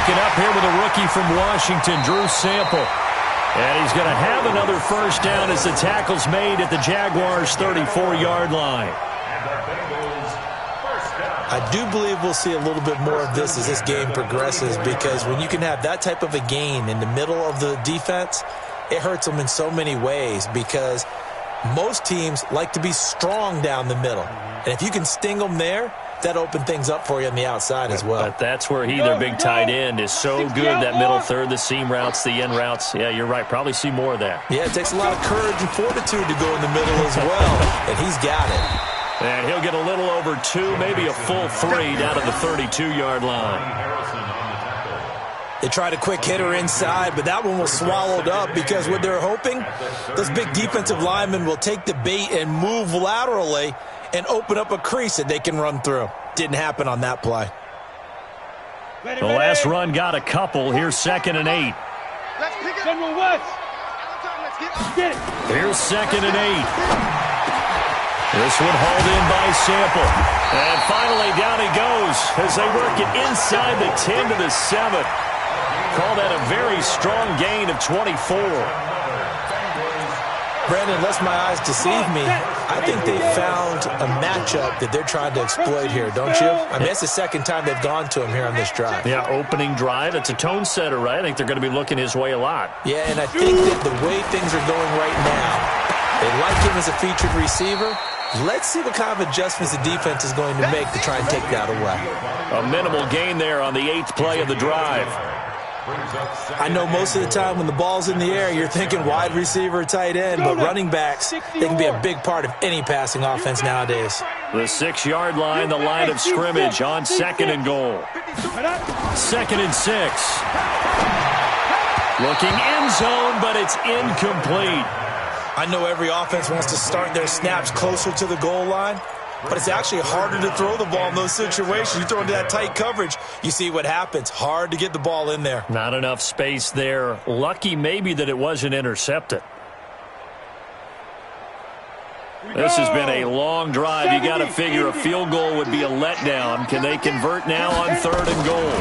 broken up here with a rookie from Washington, Drew Sample. And he's going to have another first down as the tackle's made at the Jaguars' 34-yard line. I do believe we'll see a little bit more of this as this game progresses, because when you can have that type of a gain in the middle of the defense, it hurts them in so many ways, because most teams like to be strong down the middle. And if you can sting them there, that open things up for you on the outside as well. But that's where their big tight end, is so good, that middle third, the seam routes, the end routes. Yeah, you're right. Probably see more of that. Yeah, it takes a lot of courage and fortitude to go in the middle as well, and he's got it. And he'll get a little over 2, maybe a full 3 down to the 32-yard line. They tried a quick hitter inside, but that one was swallowed up, because what they're hoping, those big defensive linemen will take the bait and move laterally and open up a crease that they can run through. Didn't happen on that play. The last run got a couple. Here's 2nd and 8. General West. Here's 2nd and 8. This one hauled in by Sample. And finally down he goes as they work it inside the 10 to the 7. Call that a very strong gain of 24. Brandon, unless my eyes deceive me, I think they found a matchup that they're trying to exploit here, don't you? I mean, it's the second time they've gone to him here on this drive. Yeah, opening drive. It's a tone setter, right? I think they're going to be looking his way a lot. Yeah, and I think that the way things are going right now, they like him as a featured receiver. Let's see what kind of adjustments the defense is going to make to try and take that away. A minimal gain there on the 8th play of the drive. I know most of the time when the ball's in the air, you're thinking wide receiver, tight end, but running backs, they can be a big part of any passing offense nowadays. The 6-yard line, the line of scrimmage on 2nd and goal. 2nd and 6. Looking end zone, but it's incomplete. I know every offense wants to start their snaps closer to the goal line, but it's actually harder to throw the ball in those situations. You throw into that tight coverage, you see what happens. Hard to get the ball in there. Not enough space there. Lucky maybe that it wasn't intercepted. This has been a long drive. You got to figure a field goal would be a letdown. Can they convert now on 3rd and goal?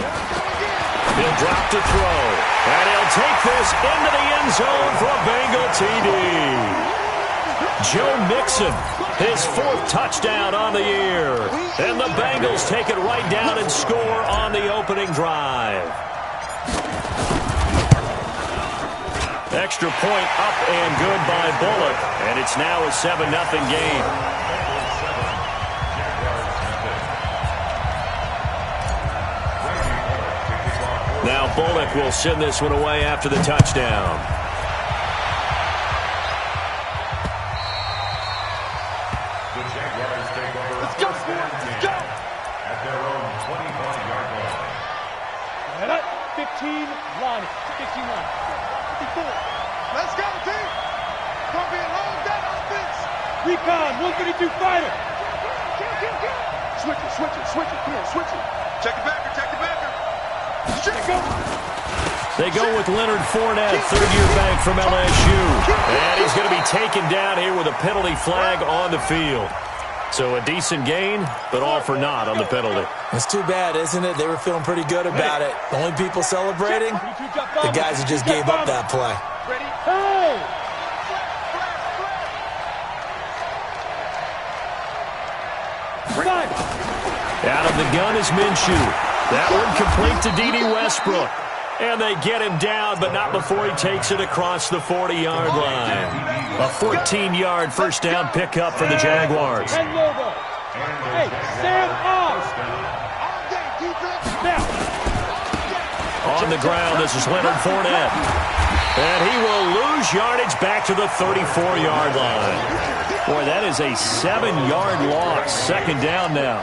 He'll drop to throw. And he'll take this into the end zone for a Bengal TD. Joe Mixon, his 4th touchdown on the year. And the Bengals take it right down and score on the opening drive. Extra point up and good by Bullock. And it's now a 7-0 game. Now Bullock will send this one away after the touchdown. Let's go, let's go. At their own 25-yard line. 15 line, 15 line, 54. Let's go, team. Gonna be a long day offense. Recon, 132 fighter. Switch it, come on, switch it. Check the backer. They go with Leonard Fournette, 3rd-year back from LSU. And he's going to be taken down here with a penalty flag on the field. So a decent gain, but all for naught on the penalty. It's too bad, isn't it? They were feeling pretty good about it. The only people celebrating, the guys who just gave up that play. Out of the gun is Minshew. That one complete to D.D. Westbrook. And they get him down, but not before he takes it across the 40-yard line. A 14-yard first down pickup for the Jaguars. Hey, Sam off. On the ground, this is Leonard Fournette. And he will lose yardage back to the 34-yard line. Boy, that is a 7-yard loss. 2nd down now.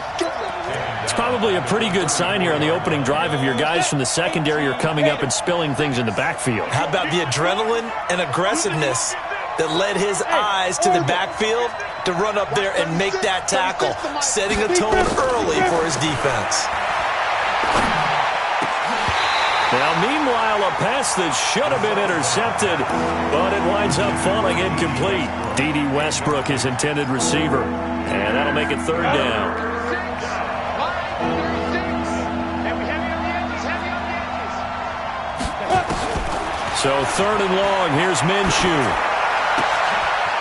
It's probably a pretty good sign here on the opening drive if your guys from the secondary are coming up and spilling things in the backfield. How about the adrenaline and aggressiveness that led his eyes to the backfield to run up there and make that tackle, setting a tone early for his defense. Now, meanwhile, a pass that should have been intercepted, but it winds up falling incomplete. D.D. Westbrook, his intended receiver, and that'll make it 3rd down. So 3rd and long. Here's Minshew.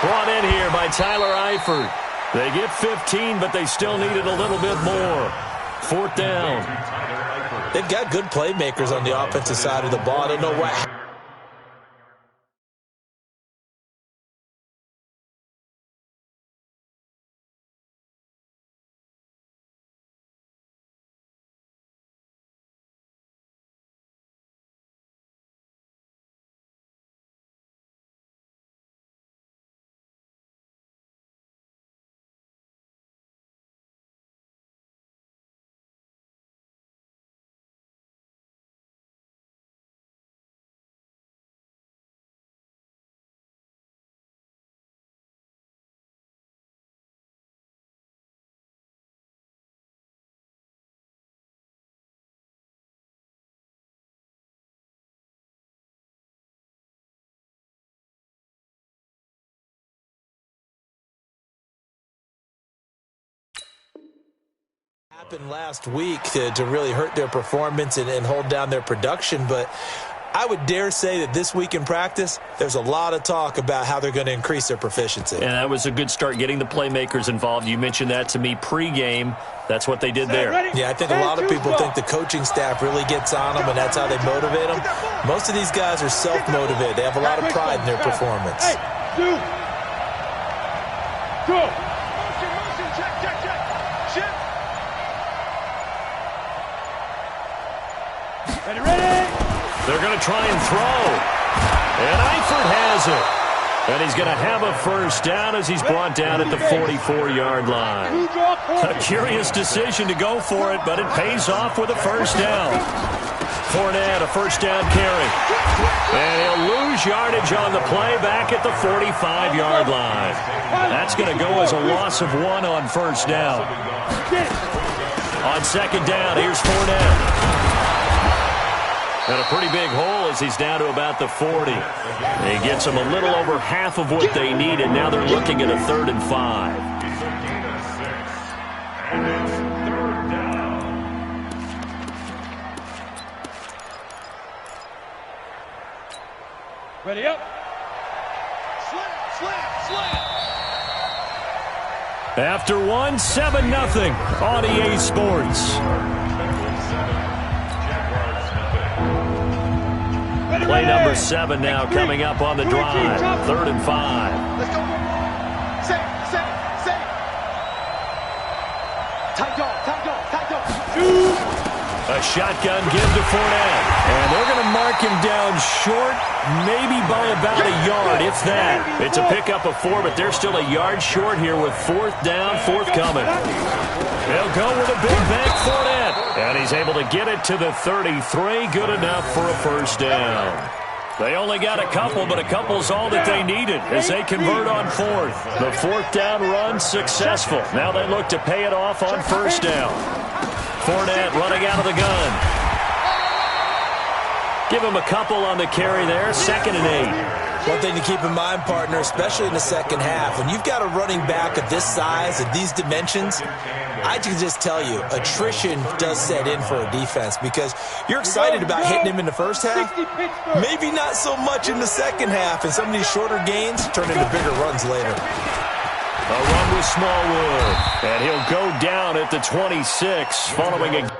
Brought in here by Tyler Eifert. They get 15, but they still needed a little bit more. 4th down. They've got good playmakers on the offensive side of the ball. I don't know what happened last week to really hurt their performance and hold down their production. But I would dare say that this week in practice, there's a lot of talk about how they're going to increase their proficiency. And that was a good start, getting the playmakers involved. You mentioned that to me pregame. That's what they did there. Yeah, I think a lot of people think the coaching staff really gets on them, and that's how they motivate them. Most of these guys are self-motivated. They have a lot of pride in their performance. Hey, dude. Go. Motion, check. Shift. Ready? They're going to try and throw. And Eifert has it. And he's going to have a first down as he's brought down at the 44-yard line. A curious decision to go for it, but it pays off with a first down. Fournette, a first down carry. And he'll lose yardage on the play back at the 45-yard line. That's going to go as a loss of 1 on first down. On 2nd down, here's Fournette. And a pretty big hole as he's down to about the 40. He gets them a little over half of what they needed. Now they're looking at a 3rd and 5. And it's 3rd down. Ready up. Slam. After 1, 7-0 on EA Sports. Play number 7 now coming up on the drive. 3rd and 5. Let's go. Set. Tight dog. A shotgun give to Fournette. And they're going to mark him down short, maybe by about a yard, if that. It's a pickup of 4, but they're still a yard short here with 4th down, forthcoming. They'll go with a big back Fournette. And he's able to get it to the 33. Good enough for a first down. They only got a couple, but a couple's all that they needed as they convert on 4th. The 4th down run successful. Now they look to pay it off on first down. Fournette running out of the gun. Give him a couple on the carry there. 2nd and 8. One thing to keep in mind, partner, especially in the second half, when you've got a running back of this size and these dimensions, I can just tell you, attrition does set in for a defense because you're excited about hitting him in the first half, maybe not so much in the second half, and some of these shorter gains turn into bigger runs later. A run with Smallwood, and he'll go down at the 26 following a...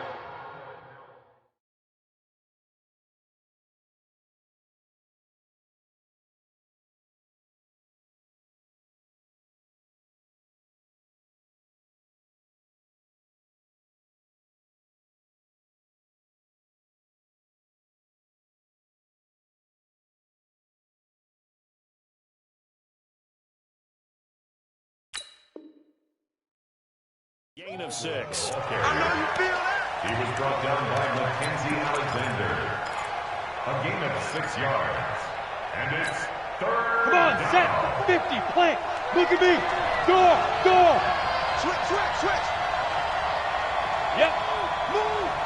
Gain of 6. I know you feel that. He was brought down by Mackenzie Alexander. A gain of 6 yards. And it's 3rd Come on, down. set. 50, plant. Look at me. Door. Switch. Yep.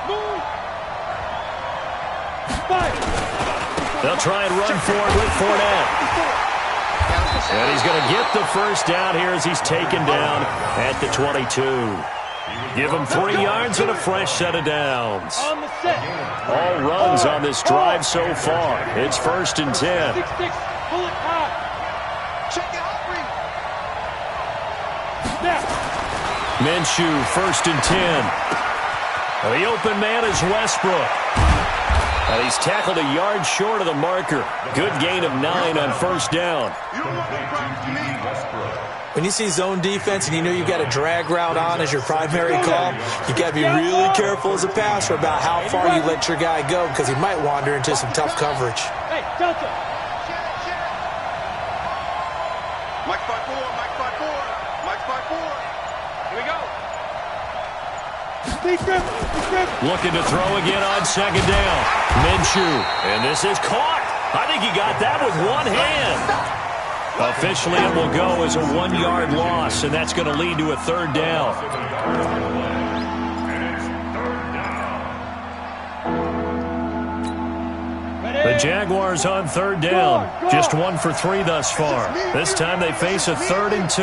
Move. Fire. They'll try and run forward with Fournette. And he's going to get the first down here as he's taken down at the 22. Give him 3 yards and a fresh set of downs. On the set. All runs on this drive so far. It's 1st and 10. 6-6. Pull it high. Check it out. Minshew, 1st and 10. The open man is Westbrook. And he's tackled a yard short of the marker. Good gain of 9 on 1st down. When you see zone defense and you know you've got a drag route on as your primary call, you've got to be really careful as a passer about how far you let your guy go because he might wander into some tough coverage. Hey, Delta. Mike 5-4, Mike 5-4, Mike 5-4. Here we go. Looking to throw again on 2nd down. Minshew. And this is caught. I think he got that with one hand. Officially, it will go as a 1-yard loss, and that's going to lead to a 3rd down. The Jaguars on 3rd down. Just 1 for 3 thus far. This time they face a 3rd and 2.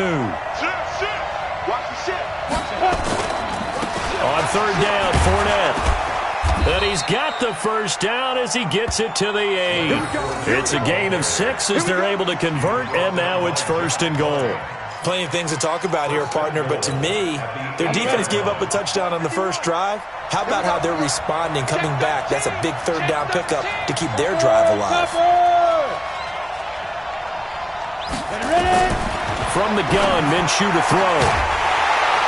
On 3rd down, Fournette. And he's got the 1st down as he gets it to the 8. It's a gain of 6 as they're able to convert, and now it's 1st and goal. Plenty of things to talk about here, partner, but to me, their defense gave up a touchdown on the first drive. How about how they're responding, coming back? That's a big 3rd down pickup to keep their drive alive. From the gun, Minshew to throw.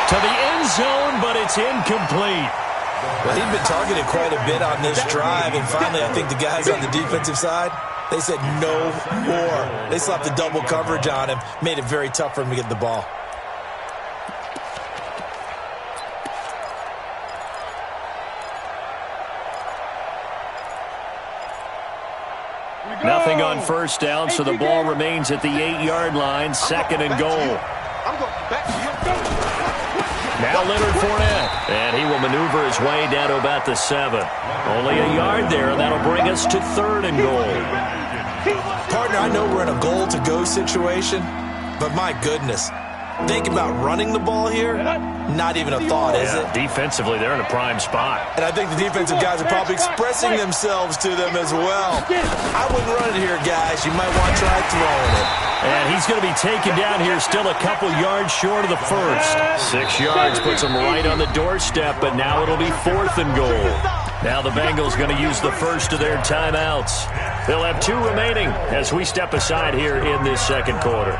To the end zone, but it's incomplete. Well, he'd been targeted quite a bit on this drive, and finally I think the guys on the defensive side, they said no more. They slapped the double coverage on him, made it very tough for him to get the ball. Nothing on 1st down, so the ball remains at the 8-yard line, 2nd and goal. Now Leonard Fournette, and he will maneuver his way down to about the 7. Only a yard there, and that'll bring us to 3rd and goal. Partner, I know we're in a goal-to-go situation, but my goodness, think about running the ball here. Not even a thought, is it? Defensively, they're in a prime spot. And I think the defensive guys are probably expressing themselves to them as well. I wouldn't run it here, guys. You might want to try throwing it. And he's going to be taken down here still a couple yards short of the 1st. 6 yards puts him right on the doorstep, but now it'll be 4th and goal. Now the Bengals going to use the first of their timeouts. They'll have 2 remaining as we step aside here in this 2nd quarter.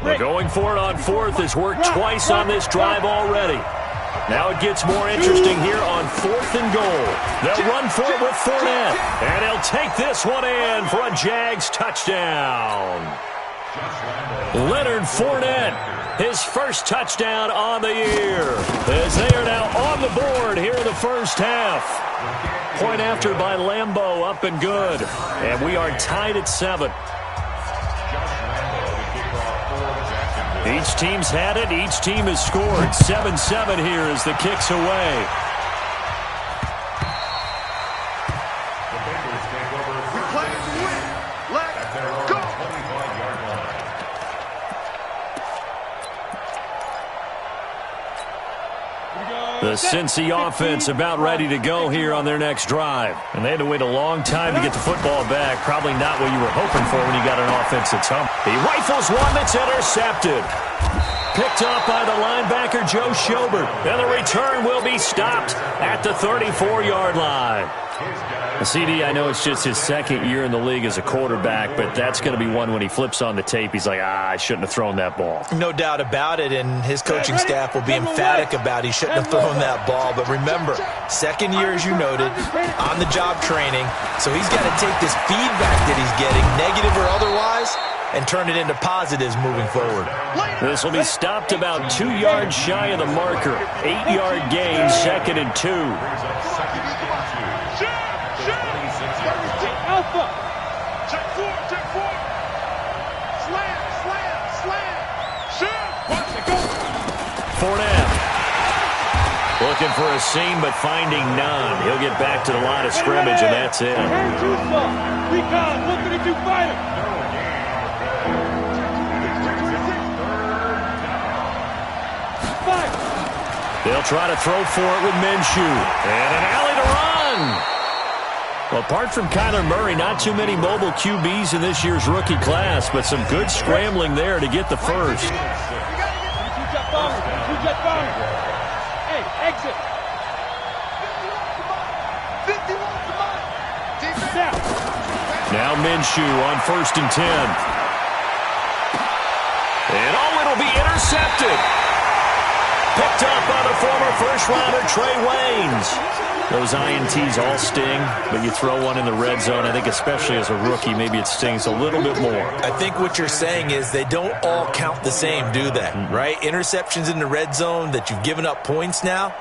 They're going for it on 4th. Has worked twice on this drive already. Now it gets more interesting here on 4th and goal. They'll run for it with Fournette. And he'll take this one in for a Jags touchdown. Leonard Fournette, his first touchdown on the year. As they are now on the board here in the 1st half. Point after by Lambeau, up and good. And we are tied at 7. Each team's had it. Each team has scored. 7-7 here as the kick's away. The Bengals take over. We play to win. Let's go. 25-yard line. The Cincy offense about ready to go here on their next drive. And they had to wait a long time to get the football back. Probably not what you were hoping for when you got an offense that's humped. He rifles one that's intercepted. Picked up by the linebacker, Joe Schobert. And the return will be stopped at the 34-yard line. CD, I know it's just his 2nd year in the league as a quarterback, but that's going to be one when he flips on the tape. He's like, I shouldn't have thrown that ball. No doubt about it, and his coaching staff will be emphatic about he shouldn't have thrown that ball. But remember, 2nd year, as you noted, on-the-job training, so he's got to take this feedback that he's getting, negative or otherwise, and turn it into positives moving forward. This will be stopped about 2 yards shy of the marker. 8-yard gain, 2nd and 2. Alpha. Check 4, check 4. Slam, slam, slam. Shoot. Watch it go. Fournette. Looking for a seam, but finding none. He'll get back to the line of scrimmage, and that's it. Recon, 132 fighter. They'll try to throw for it with Minshew. And an alley to run. Well, apart from Kyler Murray, not too many mobile QBs in this year's rookie class, but some good scrambling there to get the first. Hey, exit. Now Minshew on 1st and 10. And it'll be intercepted. Picked up by the former first-rounder Trey Waynes. Those INTs all sting, but you throw one in the red zone, I think especially as a rookie, maybe it stings a little bit more. I think what you're saying is they don't all count the same, do they? Right? Interceptions in the red zone that you've given up points now,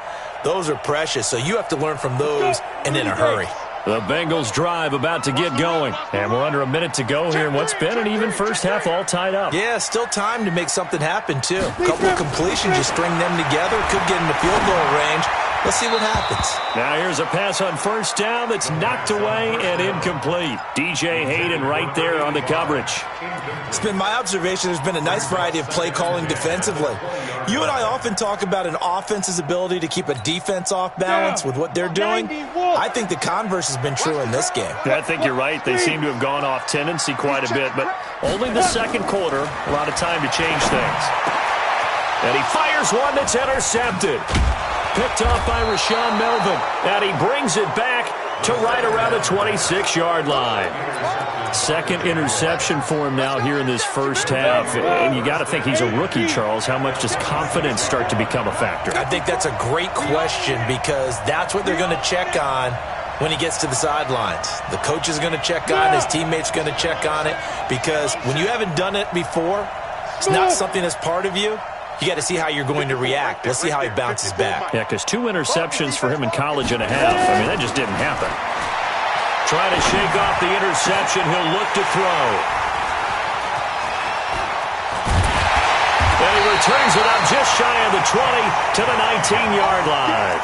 those are precious. So you have to learn from those and in a hurry. The Bengals drive about to get going. And we're under a minute to go here in what's been an even first half, all tied up. Yeah, still time to make something happen, too. A couple of completions, just string them together. Could get into field goal range. Let's see what happens. Now here's a pass on 1st down that's knocked away and incomplete. DJ Hayden right there on the coverage. It's been my observation there's been a nice variety of play calling defensively. You and I often talk about an offense's ability to keep a defense off balance with what they're doing. I think the converse has been true in this game. I think you're right. They seem to have gone off tendency quite a bit, but only the second quarter, a lot of time to change things. And he fires one that's intercepted. Picked off by Rashaan Melvin, and he brings it back to right around the 26-yard line. Second interception for him now here in this first half. And you got to think he's a rookie, Charles. How much does confidence start to become a factor? I think that's a great question because that's what they're going to check on when he gets to the sidelines. The coach is going to check on it. His teammates going to check on it because when you haven't done it before, it's not something that's part of you. You got to see how you're going to react. Let's see how he bounces back. Yeah, because 2 interceptions for him in college and a half. I mean, that just didn't happen. Trying to shake off the interception. He'll look to throw. And he returns it up just shy of the 20 to the 19-yard line.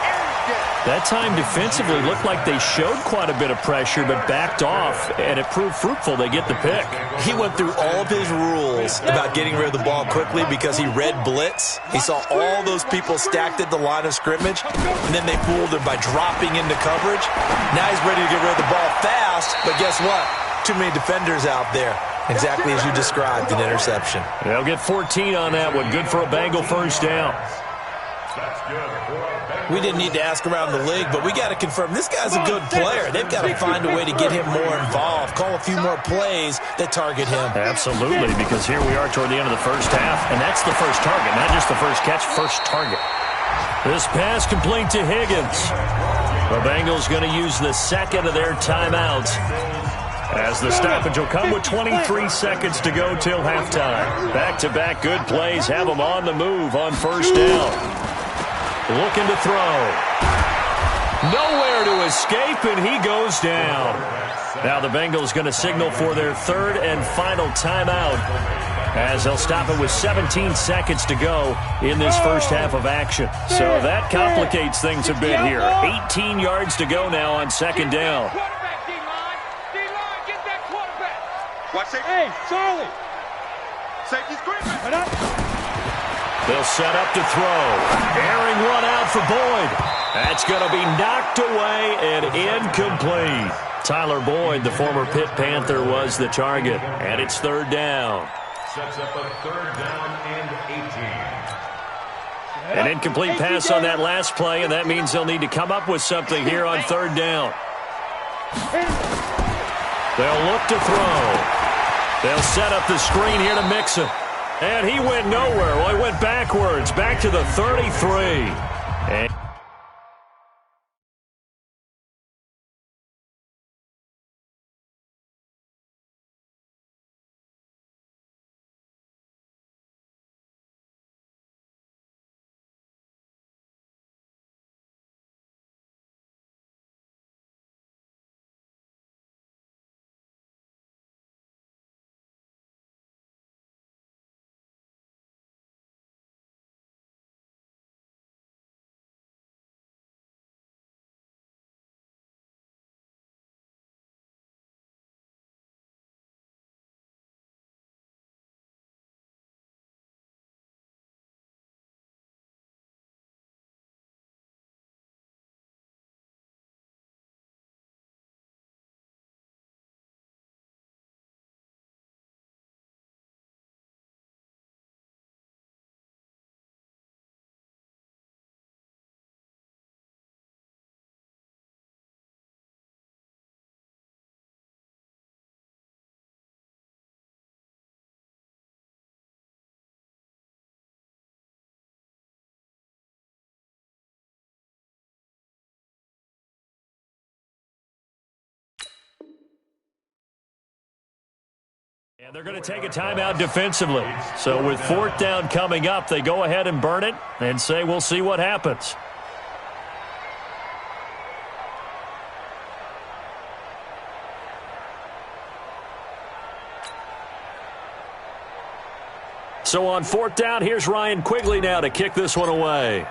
That time defensively looked like they showed quite a bit of pressure but backed off, and it proved fruitful. They get the pick. He went through all of his rules about getting rid of the ball quickly because he read blitz. He saw all those people stacked at the line of scrimmage, and then they fooled him by dropping into coverage. Now he's ready to get rid of the ball fast, but guess what? Too many defenders out there. Exactly as you described, an interception. They'll get 14 on that one. Good for a Bengal first down. We didn't need to ask around the league, but we got to confirm this guy's a good player. They've got to find a way to get him more involved, call a few more plays that target him. Absolutely, because here we are toward the end of the first half, and that's the first target, not just the first catch, first target. This pass complete to Higgins. The Bengals going to use the second of their timeouts as the stoppage will come with 23 seconds to go till halftime. Back-to-back good plays have them on the move on 1st down. Looking to throw. Nowhere to escape, and he goes down. Now the Bengals going to signal for their 3rd and final timeout as they'll stop it with 17 seconds to go in this first half of action. So that complicates things a bit here. 18 yards to go now on 2nd down. Hey, Charlie. Safety's great. They'll set up to throw. Airing one out for Boyd. That's going to be knocked away and incomplete. Tyler Boyd, the former Pitt Panther, was the target. And it's 3rd down. Sets up a 3rd down and 18. An incomplete pass on that last play, and that means they'll need to come up with something here on 3rd down. They'll look to throw. They'll set up the screen here to Mixon. And he went nowhere. Well, he went backwards, back to the 33. And And they're going to take a timeout defensively. So with fourth down coming up, they go ahead and burn it and say we'll see what happens. So on fourth down, here's Ryan Quigley now to kick this one away.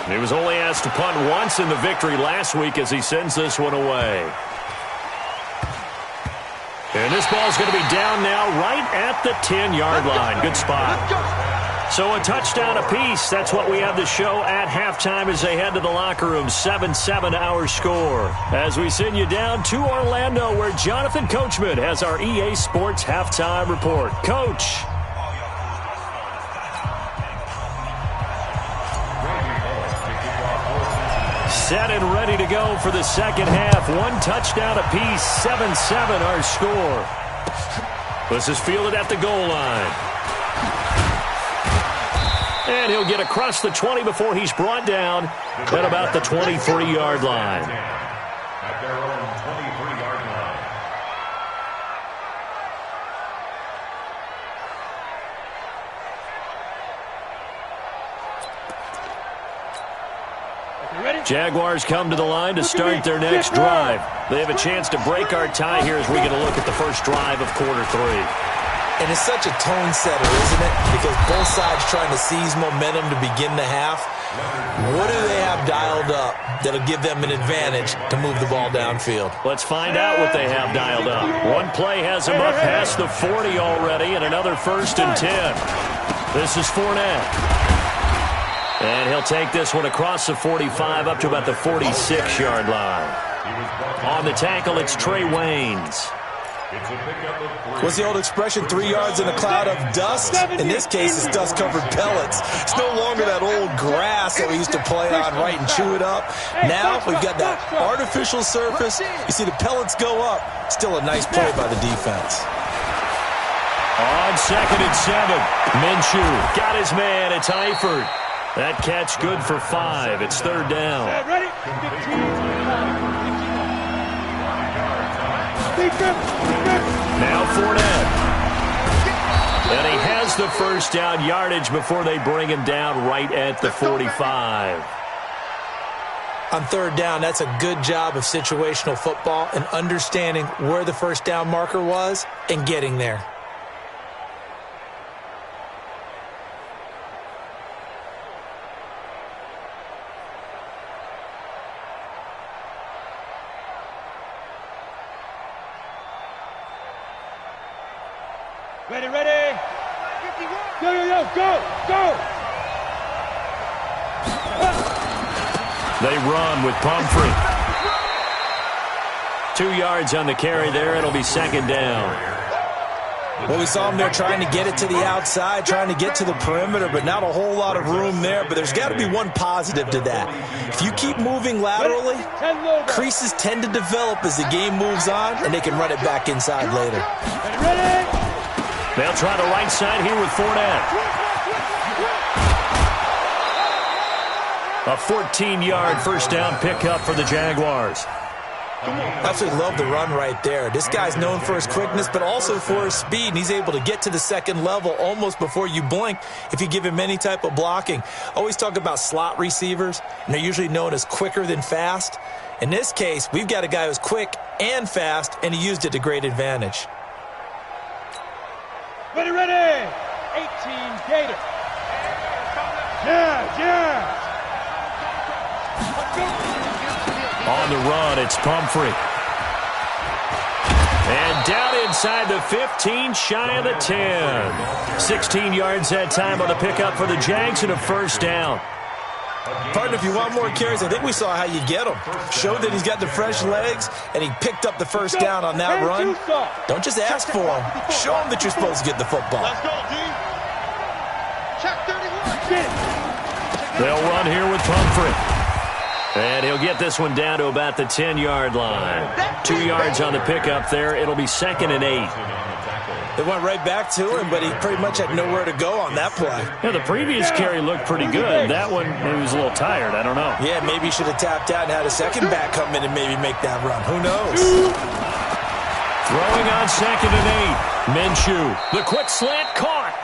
He was only asked to punt once in the victory last week as he sends this one away. And this ball's going to be down now right at the 10-yard line. Good spot. So a touchdown apiece. That's what we have the show at halftime as they head to the locker room. 7-7 our score. As we send you down to Orlando where Jonathan Coachman has our EA Sports halftime report. Coach. Set and ready to go for the second half. One touchdown apiece. 7-7 our score. This is fielded at the goal line. And he'll get across the 20 before he's brought down at about the 23-yard line. At their own 23-yard line. Jaguars come to the line to start their next drive. They have a chance to break our tie here as we get a look at the first drive of quarter three. And it's such a tone setter, isn't it? Because both sides trying to seize momentum to begin the half. What do they have dialed up that'll give them an advantage to move the ball downfield? Let's find out what they have dialed up. One play has them up past the 40 already, and another 1st and 10. This is Fournette. And he'll take this one across the 45 up to about the 46-yard line. On the tackle, it's Trey Waynes. What's the old expression, 3 yards in a cloud of dust? In this case, it's dust-covered pellets. It's no longer that old grass that we used to play on, right, and chew it up. Now we've got that artificial surface. You see the pellets go up. Still a nice play by the defense. On 2nd and 7, Minshew got his man. It's Eifert. That catch good for 5. It's 3rd down. Now Fournette. And he has the first down yardage before they bring him down right at the 45. On 3rd down, that's a good job of situational football and understanding where the first down marker was and getting there. Ready. Yo, go! They run with Pumphrey. 2 yards on the carry there. It'll be 2nd down. Well, we saw him there trying to get it to the outside, trying to get to the perimeter, but not a whole lot of room there. But there's got to be one positive to that. If you keep moving laterally, creases tend to develop as the game moves on, and they can run it back inside later. They'll try the right side here with Fournette. A 14-yard first down pickup for the Jaguars. Absolutely love the run right there. This guy's known for his quickness, but also for his speed, and he's able to get to the second level almost before you blink if you give him any type of blocking. Always talk about slot receivers, and they're usually known as quicker than fast. In this case, we've got a guy who's quick and fast, and he used it to great advantage. Ready. 18 Gator. Yeah. On the run, it's Pumphrey. And down inside the 15, shy of the 10. 16 yards that time on the pickup for the Jags and a first down. Partner, if you want more carries, I think we saw how you get them. Showed that he's got the fresh legs, and he picked up the first down on that run. Don't just ask for him. Show him that you're supposed to get the football. Let's go, D. Check 31. They'll run here with Pumphrey. And he'll get this one down to about the 10-yard line. 2 yards on the pickup there. It'll be 2nd and 8. They went right back to him, but he pretty much had nowhere to go on that play. Yeah, the previous carry looked pretty good. That one, he was a little tired. I don't know. Yeah, maybe he should have tapped out and had a second back come in and maybe make that run. Who knows? Throwing on 2nd and 8. Minshew, the quick slant caught.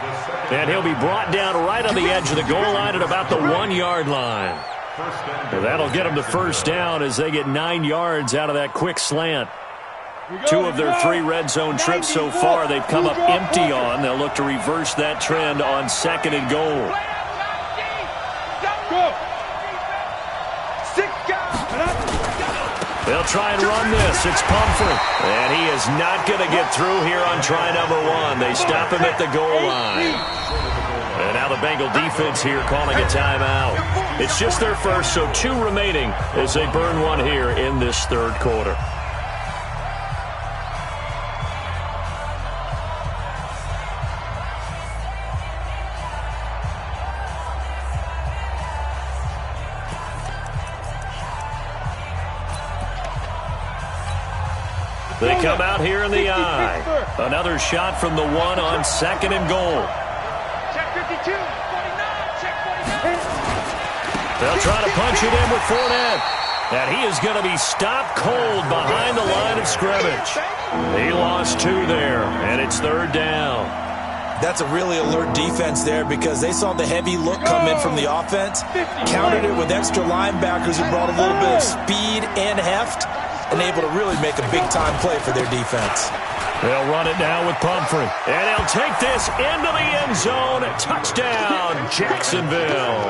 And he'll be brought down right on the edge of the goal line at about the 1-yard line. Well, that'll get them the first down as they get 9 yards out of that quick slant. 2 of their 3 red zone trips so far they've come up empty on. They'll look to reverse that trend on 2nd and goal. They'll try and run this. It's Pumphrey. And he is not going to get through here on try number 1. They stop him at the goal line. And now the Bengal defense here calling a timeout. It's just their first, so 2 remaining as they burn 1 here in this 3rd quarter. They come out here in the eye. Another shot from the 1 on 2nd and goal. Check 52, 49, check 49. They'll try to punch it in with Fournette. And he is going to be stopped cold behind the line of scrimmage. He lost 2 there, and it's 3rd down. That's a really alert defense there because they saw the heavy look come in from the offense, countered it with extra linebackers who brought a little bit of speed and heft, and able to really make a big-time play for their defense. They'll run it now with Pumphrey. And he'll take this into the end zone. Touchdown, Jacksonville.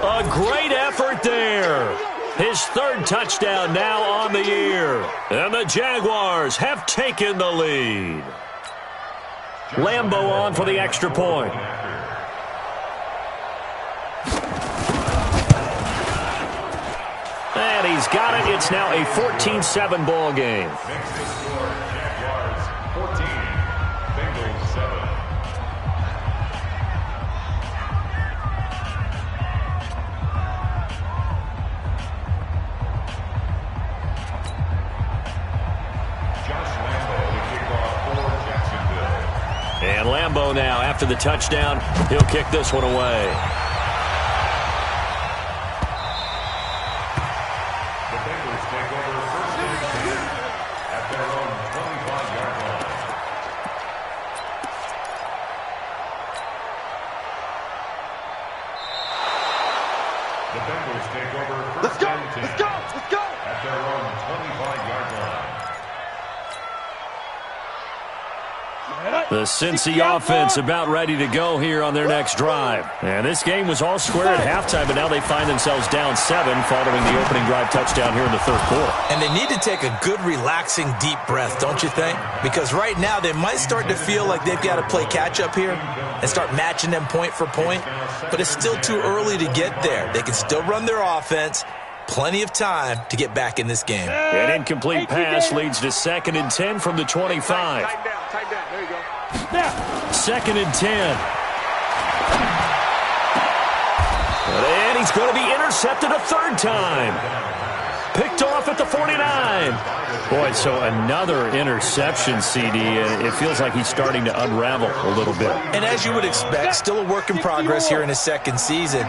A great effort there. His 3rd touchdown now on the year. And the Jaguars have taken the lead. Lambeau on for the extra point. And he's got it. It's now a 14-7 ball game. Jaguars 14, Bengals 7. Josh Lambeau, the kickoff for Jacksonville. And Lambeau now, after the touchdown, he'll kick this one away. The Cincy offense about ready to go here on their next drive. And this game was all square at halftime, but now they find themselves down 7 following the opening drive touchdown here in the 3rd quarter. And they need to take a good, relaxing, deep breath, don't you think? Because right now they might start to feel like they've got to play catch-up here and start matching them point for point. But it's still too early to get there. They can still run their offense. Plenty of time to get back in this game. An incomplete pass leads to 2nd and 10 from the 25. Tighten down. There you go. Now. 2nd and 10. And he's going to be intercepted a 3rd time. Picked off at the 49. Boy, so another interception, CD. It feels like he's starting to unravel a little bit. And as you would expect, still a work in progress here in his 2nd season.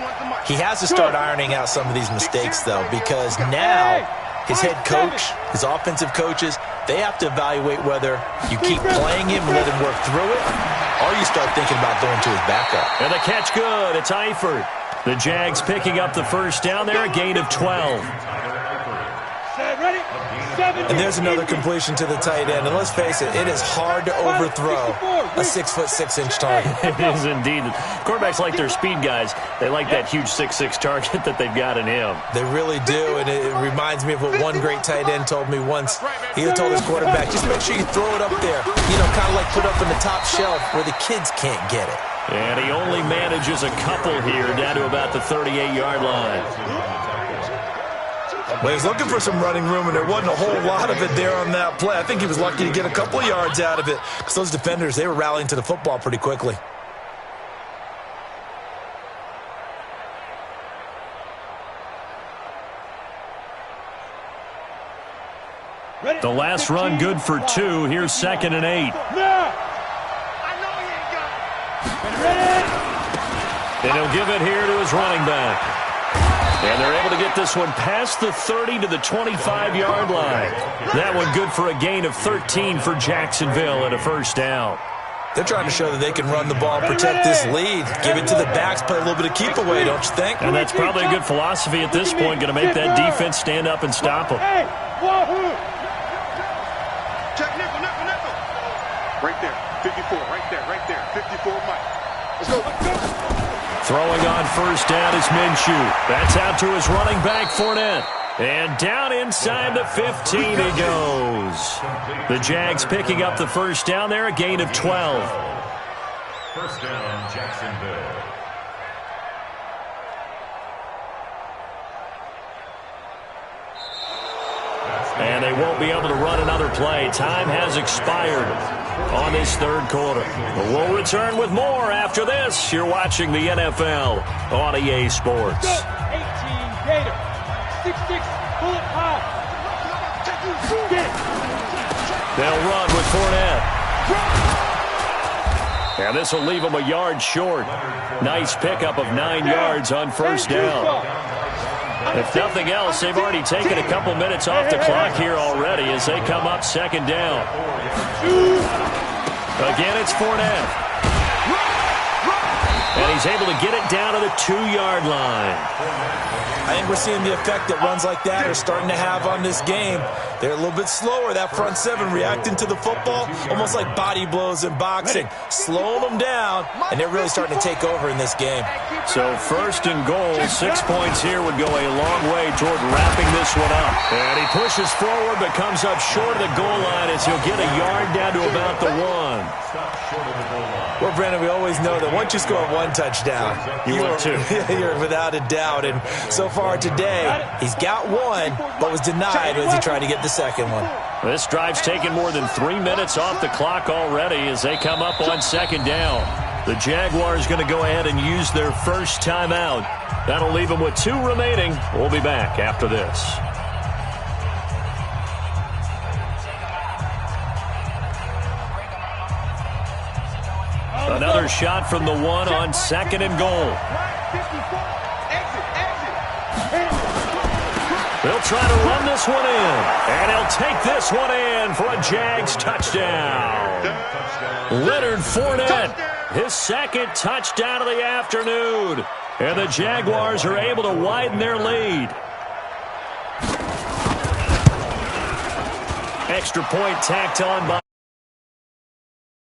He has to start ironing out some of these mistakes, though, because now his head coach, his offensive coaches, they have to evaluate whether you keep playing him and let him work through it, or you start thinking about going to his backup. And the catch good. It's Eifert. The Jags picking up the first down there, a gain of 12. And there's another completion to the tight end. And let's face it, it is hard to overthrow a 6'6" target. It is indeed. Quarterbacks like their speed guys. They like that huge 6'6" target that they've got in him. They really do, and it reminds me of what one great tight end told me once. He told his quarterback, just make sure you throw it up there, kind of like put up in the top shelf where the kids can't get it. And he only manages a couple here down to about the 38-yard line. Well, he was looking for some running room, and there wasn't a whole lot of it there on that play. I think he was lucky to get a couple of yards out of it because those defenders, they were rallying to the football pretty quickly. The last run good for 2. Here's 2nd and 8. And he'll give it here to his running back. And they're able to get this one past the 30 to the 25-yard line. That one good for a gain of 13 for Jacksonville and a first down. They're trying to show that they can run the ball, protect this lead, give it to the backs, play a little bit of keep away, don't you think? And that's probably a good philosophy at this point, going to make that defense stand up and stop them. Hey, Wahoo! Check nickel. Right there, 54, right there, 54, Mike. Let's go. Throwing on first down is Minshew. That's out to his running back, Fournette. And down inside the 15 he goes. The Jags picking up the first down there, a gain of 12. First down, Jacksonville. And they won't be able to run another play. Time has expired on this third quarter. But we'll return with more after this. You're watching the NFL on EA Sports. 18 Gator. 6'6", bullet high. They'll run with Fournette. And this will leave them a yard short. Nice pickup of 9 yards on first down. If nothing else, they've already taken a couple minutes off the clock here already as they come up second down. Again, it's Fournette. And he's able to get it down to the 2-yard line. I think we're seeing the effect that runs like that are starting to have on this game. They're a little bit slower, that front seven, reacting to the football, almost like body blows in boxing. Slowing them down, and they're really starting to take over in this game. So first and goal, 6 points here would go a long way toward wrapping this one up. And he pushes forward but comes up short of the goal line as he'll get a yard down to about the 1. Well, Brandon, we always know that once you score one touchdown, you're without a doubt. And so far today, he's got one, but was denied as he tried to get the second one. This drive's taken more than 3 minutes off the clock already as they come up on second down. The Jaguars going to go ahead and use their first timeout. That'll leave them with 2 remaining. We'll be back after this. Another shot from the 1 on second and goal. They'll try to run this one in. And he'll take this one in for a Jags touchdown. Leonard Fournette, his second touchdown of the afternoon. And the Jaguars are able to widen their lead. Extra point tacked on by